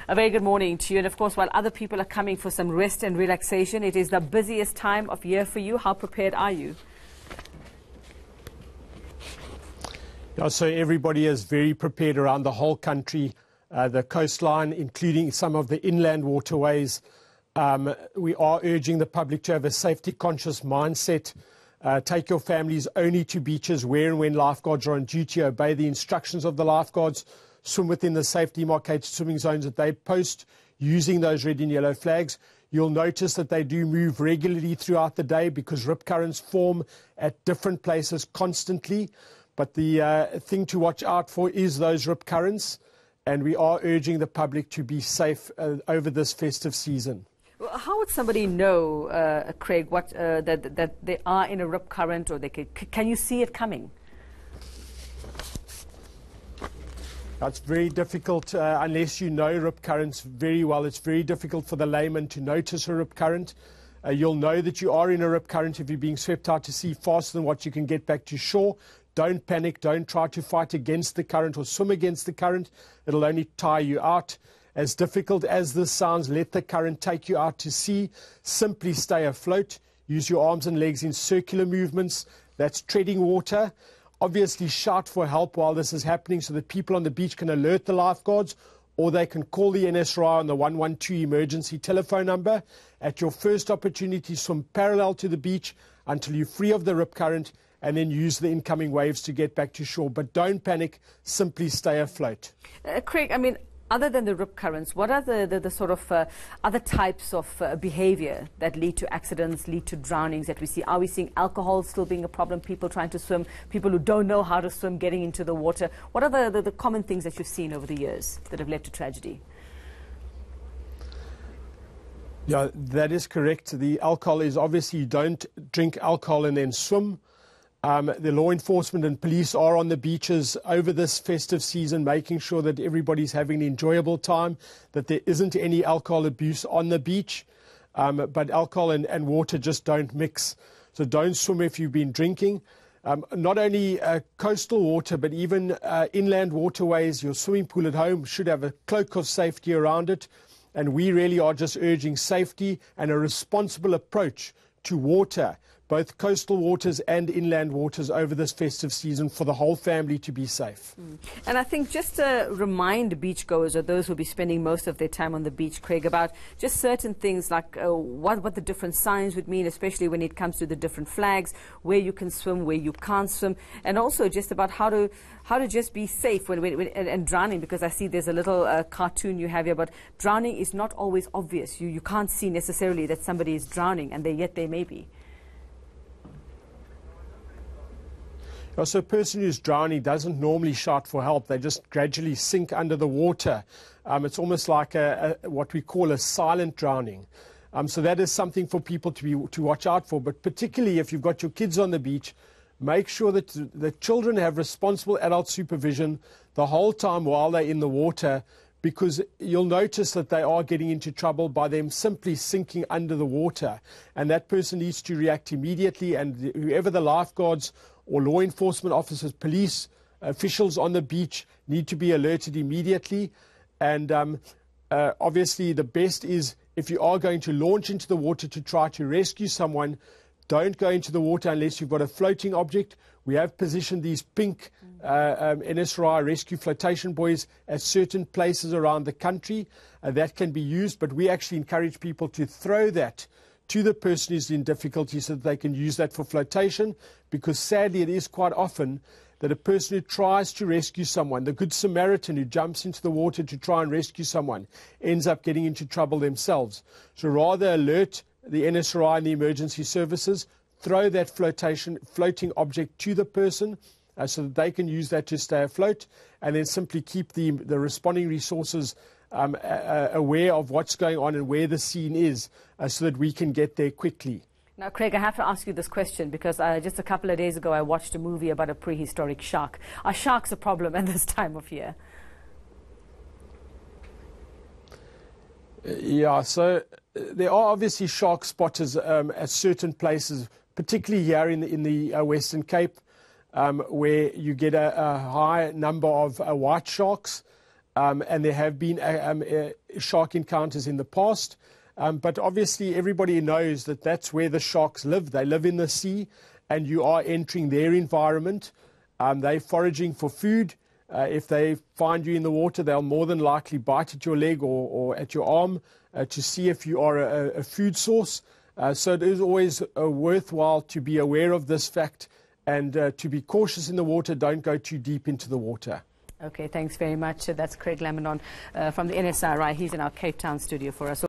A very good morning to you. And of course, while other people are coming for some rest and relaxation, it is the busiest time of year for you. How prepared are you? Yeah, so everybody is very prepared around the whole country, the coastline, including some of the inland waterways. We are urging the public to have a safety-conscious mindset. Take your families only to beaches where and when lifeguards are on duty. Obey the instructions of the lifeguards. Swim within the safety demarcated swimming zones that they post using those red and yellow flags. You'll notice that they do move regularly throughout the day because rip currents form at different places constantly. But the thing to watch out for is those rip currents, and we are urging the public to be safe over this festive season. Well, how would somebody know, Craig, that they are in a rip current, or can you see it coming? It's very difficult unless you know rip currents very well. It's very difficult for the layman to notice a rip current. You'll know that you are in a rip current if you're being swept out to sea faster than what you can get back to shore. Don't panic. Don't try to fight against the current or swim against the current. It'll only tire you out. As difficult as this sounds, let the current take you out to sea. Simply stay afloat. Use your arms and legs in circular movements. That's treading water. Obviously, shout for help while this is happening so that people on the beach can alert the lifeguards, or they can call the NSRI on the 112 emergency telephone number. At your first opportunity, swim parallel to the beach until you're free of the rip current, and then use the incoming waves to get back to shore. But don't panic, simply stay afloat. Craig, I mean, other than the rip currents, what are the sort of other types of behavior that lead to accidents, lead to drownings that we see? Are we seeing alcohol still being a problem, people trying to swim, people who don't know how to swim getting into the water? What are the common things that you've seen over the years that have led to tragedy? Yeah, that is correct. The alcohol is obviously you don't drink alcohol and then swim. The law enforcement and police are on the beaches over this festive season, making sure that everybody's having an enjoyable time, that there isn't any alcohol abuse on the beach. But alcohol and water just don't mix. So don't swim if you've been drinking. Not only coastal water, but even inland waterways, your swimming pool at home should have a cloak of safety around it. And we really are just urging safety and a responsible approach to water, both coastal waters and inland waters over this festive season, for the whole family to be safe. And I think just to remind beachgoers, or those who will be spending most of their time on the beach, Craig, about just certain things like what the different signs would mean, especially when it comes to the different flags, where you can swim, where you can't swim, and also just about how to just be safe and drowning, because I see there's a little cartoon you have here, but drowning is not always obvious. You can't see necessarily that somebody is drowning, and yet they may be. So a person who's drowning doesn't normally shout for help. They just gradually sink under the water. It's almost like what we call a silent drowning. So that is something for people to watch out for. But particularly if you've got your kids on the beach, make sure that the children have responsible adult supervision the whole time while they're in the water, because you'll notice that they are getting into trouble by them simply sinking under the water. And that person needs to react immediately, and whoever the lifeguards or law enforcement officers, police officials on the beach need to be alerted immediately. And obviously the best is, if you are going to launch into the water to try to rescue someone, don't go into the water unless you've got a floating object. We have positioned these pink NSRI rescue flotation buoys at certain places around the country. That can be used, but we actually encourage people to throw that to the person who's in difficulty so that they can use that for flotation, because sadly it is quite often that a person who tries to rescue someone, the Good Samaritan who jumps into the water to try and rescue someone, ends up getting into trouble themselves. So rather alert the NSRI and the emergency services, throw that floating object to the person so that they can use that to stay afloat, and then simply keep the responding resources aware of what's going on and where the scene is so that we can get there quickly. Now, Craig, I have to ask you this question because just a couple of days ago I watched a movie about a prehistoric shark. Are sharks a problem at this time of year? Yeah, so there are obviously shark spotters at certain places, particularly here in the Western Cape, where you get a high number of white sharks. and there have been shark encounters in the past. But obviously everybody knows that that's where the sharks live. They live in the sea, and you are entering their environment. They're foraging for food. If they find you in the water, they'll more than likely bite at your leg or at your arm to see if you are a food source. So it is always worthwhile to be aware of this fact and to be cautious in the water. Don't go too deep into the water. Okay, thanks very much. That's Craig Lamanon from the NSRI. He's in our Cape Town studio for us.